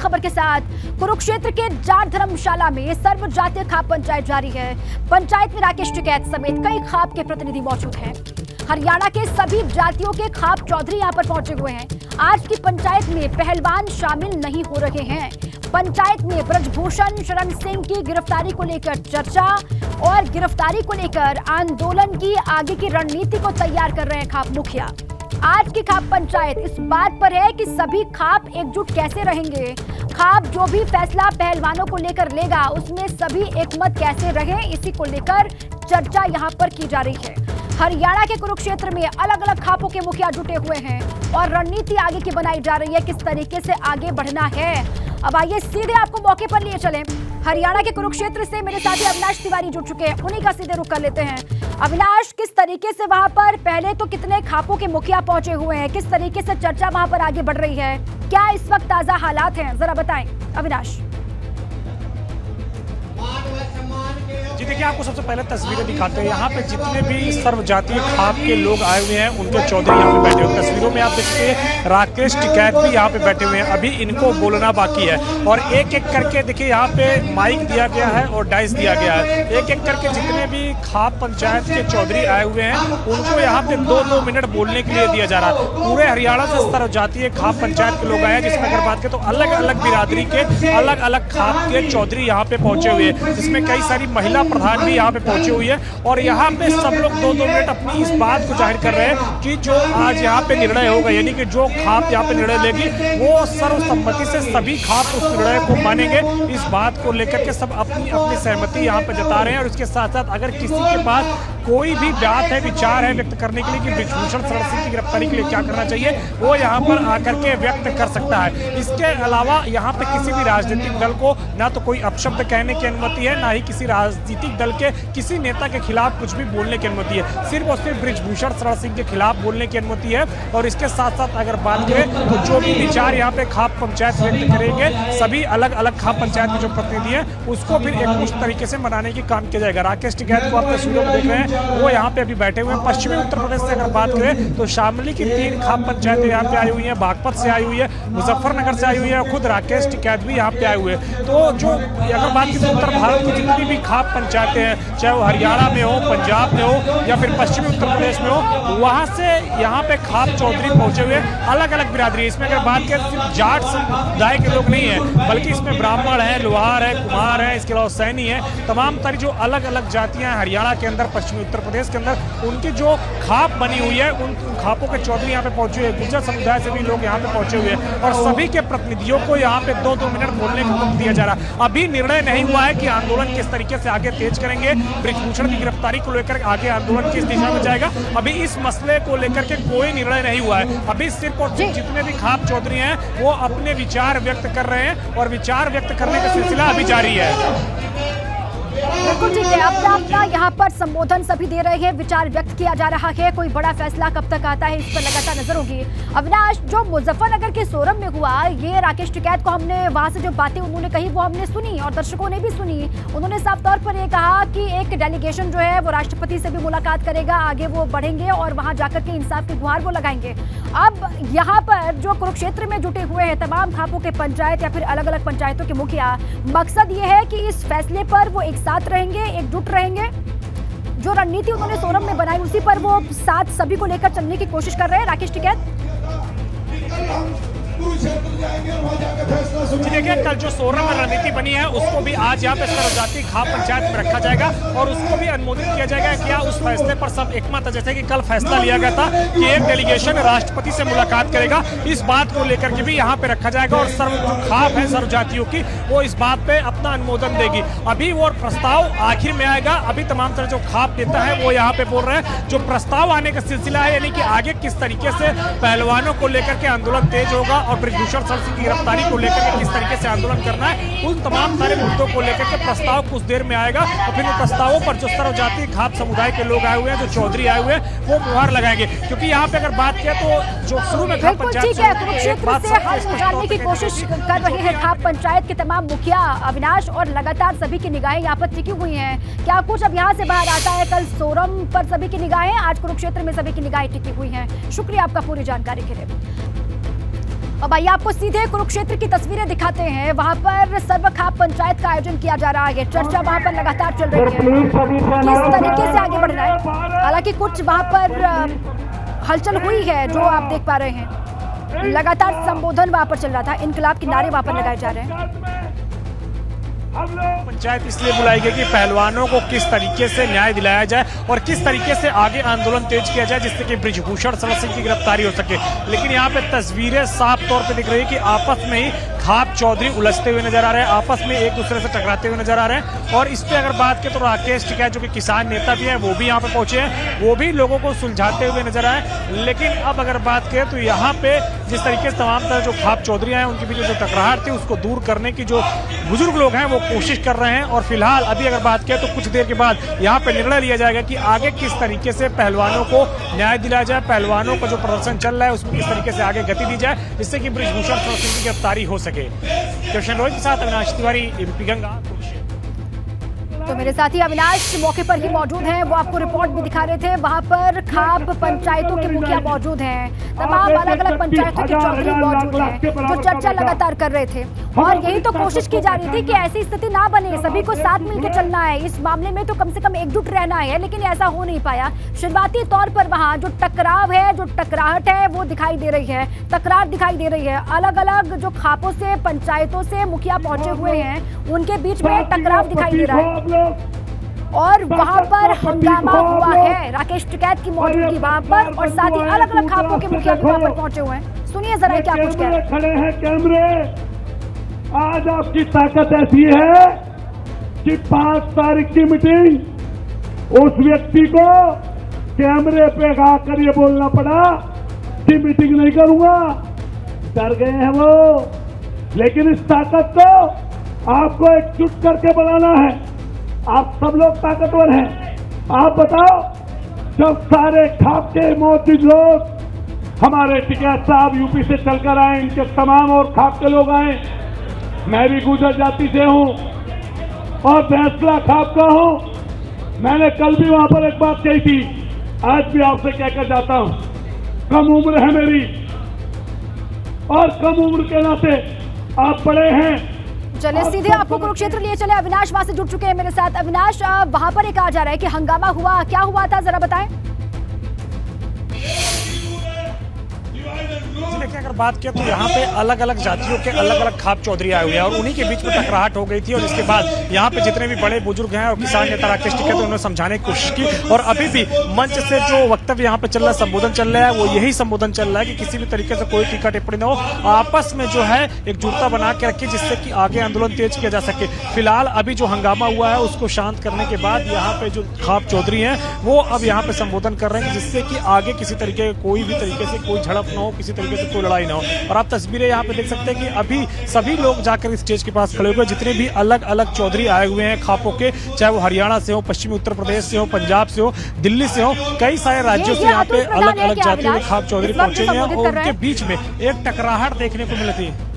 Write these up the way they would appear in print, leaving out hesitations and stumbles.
खबर के साथ कुरुक्षेत्र के जाट धर्मशाला में सर्व जातीय खाप पंचायत जारी है। पंचायत में राकेश टिकैत समेत कई खाप के प्रतिनिधि मौजूद हैं। हरियाणा के सभी जातियों के खाप चौधरी यहां पर पहुंचे हुए हैं। आज की पंचायत में पहलवान शामिल नहीं हो रहे हैं। पंचायत में ब्रजभूषण शरण सिंह की गिरफ्तारी को लेकर चर्चा और गिरफ्तारी को लेकर आंदोलन की आगे की रणनीति को तैयार कर रहे हैं खाप मुखिया। आज की खाप पंचायत इस बात पर है कि सभी खाप एकजुट कैसे रहेंगे। खाप जो भी फैसला पहलवानों को लेकर लेगा उसमें सभी एकमत कैसे रहे, इसी को लेकर चर्चा यहां पर की जा रही है। हरियाणा के कुरुक्षेत्र में अलग अलग खापों के मुखिया जुटे हुए हैं और रणनीति आगे की बनाई जा रही है, किस तरीके से आगे बढ़ना है। अब आइए सीधे आपको मौके पर लिए चलें। हरियाणा के कुरुक्षेत्र से मेरे साथी अविनाश तिवारी जुड़ चुके हैं, उन्हीं का सीधे रुख कर लेते हैं। अविनाश, किस तरीके से वहां पर पहले तो कितने खापों के मुखिया पहुंचे हुए हैं, किस तरीके से चर्चा वहां पर आगे बढ़ रही है, क्या इस वक्त ताजा हालात हैं, जरा बताएं अविनाश। जी देखिए, आपको सबसे पहले तस्वीरें दिखाते हैं। यहाँ पे जितने भी सर्वजातीय खाप के लोग आए हुए हैं उनके चौधरी यहाँ पे बैठे हुए हैं। तस्वीरों में आप देखते हैं राकेश टिकैत भी यहाँ पे बैठे हुए हैं। अभी इनको बोलना बाकी है और एक एक करके देखिए यहाँ पे माइक दिया गया है और डाइस दिया गया है। एक एक करके जितने भी खाप पंचायत के चौधरी आए हुए हैं उनको यहाँ पे 2-2 मिनट बोलने के लिए दिया जा रहा है। पूरे हरियाणा से सर्वजातीय खाप पंचायत के लोग आए हैं, जिसमें अगर बात करें तो अलग अलग बिरादरी के अलग अलग खाप के चौधरी यहाँ पे पहुंचे हुए हैं, जिसमें कई सारी महिला प्रधान भी यहाँ पे पहुंचे हुई है। और यहाँ पे सब लोग 2-2 मिनट अपनी इस बात को जाहिर कर रहे हैं कि जो आज यहाँ पे निर्णय होगा, यानी कि जो खाप यहाँ पे निर्णय लेगी वो सर्वसम्मति से सभी खाप उस निर्णय को मानेंगे। इस बात को लेकर के सब अपनी अपनी सहमति यहाँ पे जता रहे हैं। और इसके साथ साथ अगर किसी के पास कोई भी बात है, विचार है व्यक्त करने के लिए कि ब्रजभूषण शरण सिंह की गिरफ्तारी के लिए क्या करना चाहिए, वो यहाँ पर आकर के व्यक्त कर सकता है। इसके अलावा यहाँ पे किसी भी राजनीतिक दल को ना तो कोई अपशब्द कहने की अनुमति है, ना ही किसी राजनीतिक दल के किसी नेता के खिलाफ कुछ भी बोलने की अनुमति है। सिर्फ और सिर्फ ब्रजभूषण शरण सिंह के खिलाफ बोलने की अनुमति है। और इसके साथ साथ अगर बात करें तो जो भी विचार यहाँ पे खाप पंचायत व्यक्त करेंगे, सभी अलग अलग खाप पंचायत के जो प्रतिनिधि हैं उसको फिर एक उस तरीके से मनाने की काम किया जाएगा। राकेश टिकैत को आप तस्वीरों में देख रहे हैं, वो यहाँ पे अभी बैठे हुए हैं। पश्चिमी उत्तर प्रदेश से अगर बात करें तो शामली की 3 खाप पंचायतें यहाँ पे आई हुई हैं, बागपत से आई हुई है, मुजफ्फरनगर से आई हुई है और खुद राकेश टिकैत भी यहाँ पे आए हुए हैं। तो जो अगर बात करें उत्तर भारत की जितनी भी खाप पंचायतें हैं, चाहे वो हरियाणा में हो, पंजाब में हो या फिर पश्चिमी उत्तर प्रदेश में हो, वहाँ से यहाँ पे खाप चौधरी पहुंचे हुए अलग अलग बिरादरी। इसमें अगर बात करें सिर्फ जाट समुदाय के लोग नहीं है, बल्कि इसमें ब्राह्मण है, लोहार है, कुमार है, इसके अलावा सैनी है, तमाम तरह जो अलग अलग जातियां हरियाणा के अंदर, पश्चिमी उत्तर प्रदेश के अंदर उनकी जो खाप बनी हुई है, उन खापों के चौधरी यहाँ पे पहुंचे हुए। गुर्जर समुदाय से भी लोग यहाँ पे पहुंचे हुए हैं और सभी के प्रतिनिधियों को यहाँ पे 2-2 मिनट बोलने का वक्त दिया जा रहा है। अभी निर्णय नहीं हुआ है कि आंदोलन किस तरीके से आगे तेज करेंगे, ब्रजभूषण की गिरफ्तारी को लेकर आगे आंदोलन किस दिशा में जाएगा, अभी इस मसले को लेकर के कोई निर्णय नहीं हुआ है। अभी सिर्फ और सिर्फ जितने भी खाप चौधरी हैं वो अपने विचार व्यक्त कर रहे हैं और विचार व्यक्त करने का सिलसिला अभी जारी है। बिल्कुल ठीक है, अपना यहाँ पर संबोधन सभी दे रहे हैं, विचार व्यक्त किया जा रहा है। कोई बड़ा फैसला कब तक आता है इस पर लगातार नजर होगी। अविनाश, जो मुजफ्फरनगर के सोरम में हुआ, ये राकेश टिकैत को हमने वहां से जो बातें उन्होंने कही वो हमने सुनी और दर्शकों ने भी सुनी। उन्होंने साफ तौर पर ये कहा कि एक डेलीगेशन जो है वो राष्ट्रपति से भी मुलाकात करेगा, आगे वो बढ़ेंगे और वहां जाकर के इंसाफ की गुहार वो लगाएंगे। अब यहाँ पर जो कुरुक्षेत्र में जुटे हुए हैं तमाम खापों के पंचायत या फिर अलग अलग पंचायतों के मुखिया, मकसद ये है कि इस फैसले पर वो एक साथ रहेंगे, एकजुट रहेंगे। जो रणनीति उन्होंने सोरम में बनाई उसी पर वो साथ सभी को लेकर चलने की कोशिश कर रहे हैं राकेश टिकैत। देखिए, कल जो सोरम में रणनीति बनी है उसको भी आज यहाँ पे सर्वजातीय खाप पंचायत में रखा जाएगा और उसको भी अनुमोदित किया जाएगा। क्या उस फैसले पर सब एकमत है? जैसे कि कल फैसला लिया गया था कि एक डेलीगेशन राष्ट्रपति से मुलाकात करेगा, इस बात को लेकर के भी यहाँ पे रखा जाएगा और सर्व जो खाप है सर्वजातियों की वो इस बात पे अपना अनुमोदन देगी। अभी वो प्रस्ताव आखिर में आएगा। अभी तमाम तरह जो खाप नेता है वो यहाँ पे बोल रहे हैं जो प्रस्ताव आने का सिलसिला है, यानी कि आगे किस तरीके से पहलवानों को लेकर के आंदोलन तेज होगा और ब्रजभूषण शरण सिंह की गिरफ्तारी को लेकर के किस तरीके से आंदोलन करना है, उन तमाम सारे मुद्दों को लेकर के प्रस्ताव कुछ देर में आएगा और फिर उन प्रस्तावों पर जो सर्वजातीय खाप समुदाय के लोग आए हुए हैं, जो चौधरी आए हुए हैं, वो मुहर लगाएंगे। क्योंकि यहाँ पे अगर बात किया तो जो शुरू में खाप पंचायत कुरुक्षेत्र से हाल जानने की कोशिश कर रहे हैं खाप पंचायत के तमाम मुखिया अविनाश और लगातार सभी की निगाहें यहाँ पर टिकी हुई हैं। क्या कुछ अब यहाँ से बाहर आता है? कल सोरम पर सभी की निगाहें, आज कुरुक्षेत्र में सभी की निगाहें टिकी हुई हैं। शुक्रिया आपका पूरी जानकारी के लिए। अब आइए आपको सीधे कुरुक्षेत्र की तस्वीरें दिखाते हैं। वहां पर सर्व खाप पंचायत का आयोजन किया जा रहा है। चर्चा वहां पर लगातार चल रही है किस तरीके से आगे बढ़ना है। हालांकि कुछ वहां पर हलचल हुई है जो आप देख पा रहे हैं। लगातार संबोधन वहां पर चल रहा था, इनकलाब के नारे वहां पर लगाए जा रहे हैं। पंचायत इसलिए बुलाई गई कि पहलवानों को किस तरीके से न्याय दिलाया जाए और किस तरीके से आगे आंदोलन तेज किया जाए जिससे कि बृजभूषण शरद सिंह की गिरफ्तारी हो सके। लेकिन यहाँ पे तस्वीरें साफ तौर पे दिख रही है कि आपस में ही खाप चौधरी उलझते हुए नजर आ रहे हैं, आपस में एक दूसरे से टकराते हुए नजर आ रहे हैं। और इस पे अगर बात करें तो राकेश टिकैत जो कि किसान नेता भी है वो भी यहाँ पे पहुंचे हैं, वो भी लोगों को सुलझाते हुए नजर आए। लेकिन अब अगर बात करें तो यहाँ पे जिस तरीके से तमाम तरह जो खाप चौधरी हैं उनके बीच जो टकराहट थी उसको दूर करने की जो बुजुर्ग लोग हैं वो कोशिश कर रहे हैं। और फिलहाल अभी अगर बात करें तो कुछ देर के बाद यहाँ पे निर्णय लिया जाएगा कि आगे किस तरीके से पहलवानों को न्याय दिलाया जाए, पहलवानों का जो प्रदर्शन चल रहा है उसमें किस तरीके से आगे गति दी जाए जिससे कि बृजभूषण शरद सिंह की गिरफ्तारी हो सके। कृष्ण रोहित के साथ अविनाश तिवारी, एबीपी गंगा। तो मेरे साथी अविनाश मौके पर ही मौजूद हैं, वो आपको रिपोर्ट भी दिखा रहे थे। वहां पर खाप पंचायतों के मुखिया मौजूद हैं, तमाम अलग अलग पंचायतों के चौधरी मौजूद हैं जो चर्चा लगातार कर रहे थे। और यही तो कोशिश की जा रही थी कि ऐसी स्थिति ना बने, सभी को साथ मिलकर चलना है, इस मामले में तो कम से कम एकजुट रहना है। लेकिन ऐसा हो नहीं पाया। शुरुआती तौर पर वहाँ जो टकराव है, जो टकराहट है वो दिखाई दे रही है, तकरार दिखाई दे रही है। अलग अलग जो खापों से पंचायतों से मुखिया पहुंचे हुए हैं उनके बीच में टकराव दिखाई दे रहा है। और वहां पर हंगामा हुआ है, राकेश टिकैत की मौजूदगी वहां पर, और साथ ही अलग अलग खापों के मुखिया भी वहां पर पहुंचे हुए हैं। सुनिए जरा क्या कुछ कह रहे हैं। खड़े हैं कैमरे। आज आपकी ताकत ऐसी है कि 5 तारीख की मीटिंग उस व्यक्ति को कैमरे पे आकर ये बोलना पड़ा कि मीटिंग नहीं करूंगा, डर गए हैं वो। लेकिन इस ताकत को आपको एकजुट करके बनाना है। आप सब लोग ताकतवर हैं। आप बताओ, जब सारे खाप के मौजूद लोग हमारे टिकैत साहब यूपी से चलकर आए, इनके तमाम और खाप के लोग आए, मैं भी गुजर जाति से हूं और फैसला खाप का हूं। मैंने कल भी वहां पर एक बात कही थी, आज भी आपसे कहकर जाता हूं, कम उम्र है मेरी और कम उम्र के नाते आप बड़े हैं। चलिए सीधे आपको कुरुक्षेत्र लिए चले। अविनाश वहां से जुड़ चुके हैं मेरे साथ। अविनाश, वहां पर एक कहा जा रहा है कि हंगामा हुआ, क्या हुआ था जरा बताएं। देखिए अगर बात किया तो यहाँ पे अलग अलग जातियों के अलग अलग खाप चौधरी आए हुए हैं और उन्हीं के बीच में टकराहट हो गई थी। और इसके बाद यहाँ पे जितने भी बड़े बुजुर्ग हैं और किसान नेता राकेश टिकैत उन्होंने समझाने की कोशिश की। और अभी भी मंच से जो वक्तव्य यहाँ पे चल रहा है, संबोधन चल रहा है, वो यही संबोधन चल रहा है कि किसी भी तरीके से कोई टीका टिप्पणी न हो, आपस में जो है एकजुटता बना के रखी जिससे कि आगे आंदोलन तेज किया जा सके। फिलहाल अभी जो हंगामा हुआ है उसको शांत करने के बाद यहाँ पे जो खाप चौधरी हैं वो अब यहाँ पे संबोधन कर रहे हैं जिससे कि आगे किसी तरीके कोई भी तरीके से कोई झड़प न हो, किसी तरीके से कोई लड़ाई ना हो। और आप तस्वीरें यहाँ पे देख सकते हैं कि अभी सभी लोग जाकर स्टेज के पास खड़े हुए, जितने भी अलग अलग चौधरी आए हुए हैं खापों के, चाहे वो हरियाणा से हो, पश्चिमी उत्तर प्रदेश से हो, पंजाब से हो, दिल्ली से हो, कई सारे राज्यों से यहाँ पे अलग अलग जातियों के खाप चौधरी पहुंचे हैं और उनके बीच में एक टकराहट देखने को मिलती है।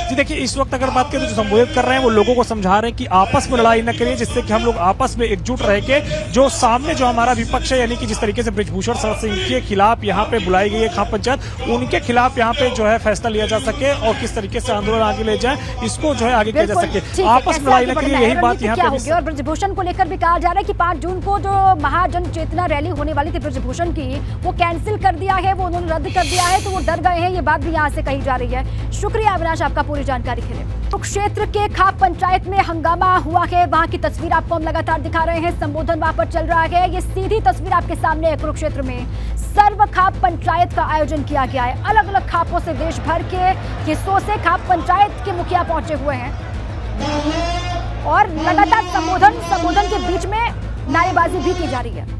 जी देखिए, इस वक्त अगर बात करें तो जो संबोधित कर रहे हैं वो लोगों को समझा रहे हैं कि आपस में लड़ाई न करिए, जिससे कि हम लोग आपस में एकजुट रह के जो सामने जो हमारा विपक्ष है, यानी कि जिस तरीके से बृजभूषण शरद सिंह के खिलाफ यहाँ पे बुलाई गई है खाप पंचायत, उनके खिलाफ यहाँ पे जो है फैसला लिया जा सके और किस तरीके से आंदोलन आगे ले जाए, इसको जो है आगे किया जा सके। आपस में लड़ाई न करिए, यही बात यहाँ पे। और बृजभूषण को लेकर भी कहा जा रहा है कि 5 जून को जो महाजन चेतना रैली होने वाली थी बृजभूषण की, वो कैंसिल कर दिया है, वो उन्होंने रद्द कर दिया है, तो वो डर गए हैं। ये बात भी यहाँ से कही जा रही है। शुक्रिया अविनाश आपका पूरी जानकारी के लिए। कुरुक्षेत्र के खाप पंचायत में हंगामा हुआ है, वहां की तस्वीर आपको हम लगातार दिखा रहे हैं। संबोधन वहां पर चल रहा है। ये सीधी तस्वीर आपके सामने है। कुरुक्षेत्र में सर्व खाप पंचायत का आयोजन किया गया है। अलग अलग खापों से, देश भर के हिस्सों से खाप पंचायत के मुखिया पहुंचे हुए हैं और लगातार संबोधन के बीच में नारेबाजी भी की जा रही है।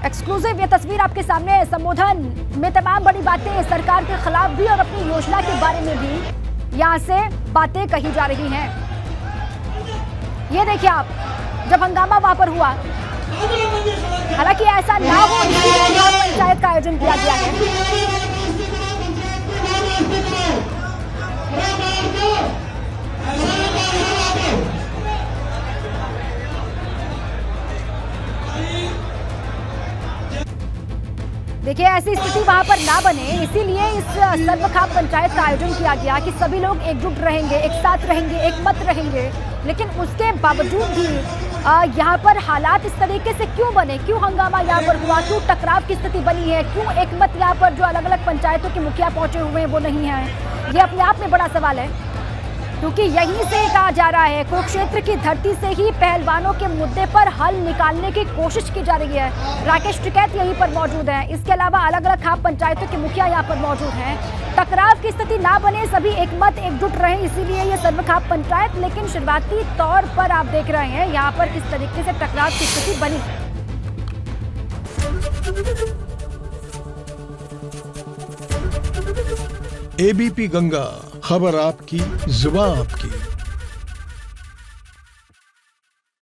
एक्सक्लूसिव ये तस्वीर आपके सामने है। संबोधन में तमाम बड़ी बातें सरकार के खिलाफ भी और अपनी योजना के बारे में भी यहाँ से बातें कही जा रही हैं। ये देखिए आप, जब हंगामा वहां पर हुआ, हालांकि ऐसा ना हो इसलिए ग्राम पंचायत का आयोजन किया गया है। देखिए, ऐसी स्थिति वहां पर ना बने, इसीलिए इस सर्वखाप पंचायत का आयोजन किया गया कि सभी लोग एकजुट रहेंगे, एक साथ रहेंगे, एक मत रहेंगे। लेकिन उसके बावजूद भी यहाँ पर हालात इस तरीके से क्यों बने, क्यों हंगामा यहाँ पर हुआ, क्यों टकराव की स्थिति बनी है, क्यों एक मत यहाँ पर जो अलग अलग पंचायतों के मुखिया पहुंचे हुए हैं वो नहीं है, ये अपने आप में बड़ा सवाल है। क्योंकि यहीं से कहा जा रहा है, कुरुक्षेत्र की धरती से ही पहलवानों के मुद्दे पर हल निकालने की कोशिश की जा रही है। राकेश टिकैत यहीं पर मौजूद हैं, इसके अलावा अलग अलग खाप पंचायतों के मुखिया यहाँ पर मौजूद हैं। टकराव की स्थिति ना बने, सभी एक मत एकजुट रहे, इसीलिए ये सर्वखाप पंचायत। लेकिन शुरुआती तौर पर आप देख रहे हैं यहाँ पर किस तरीके से टकराव की स्थिति बनी। एबीपी गंगा, खबर आपकी, जुबान आपकी।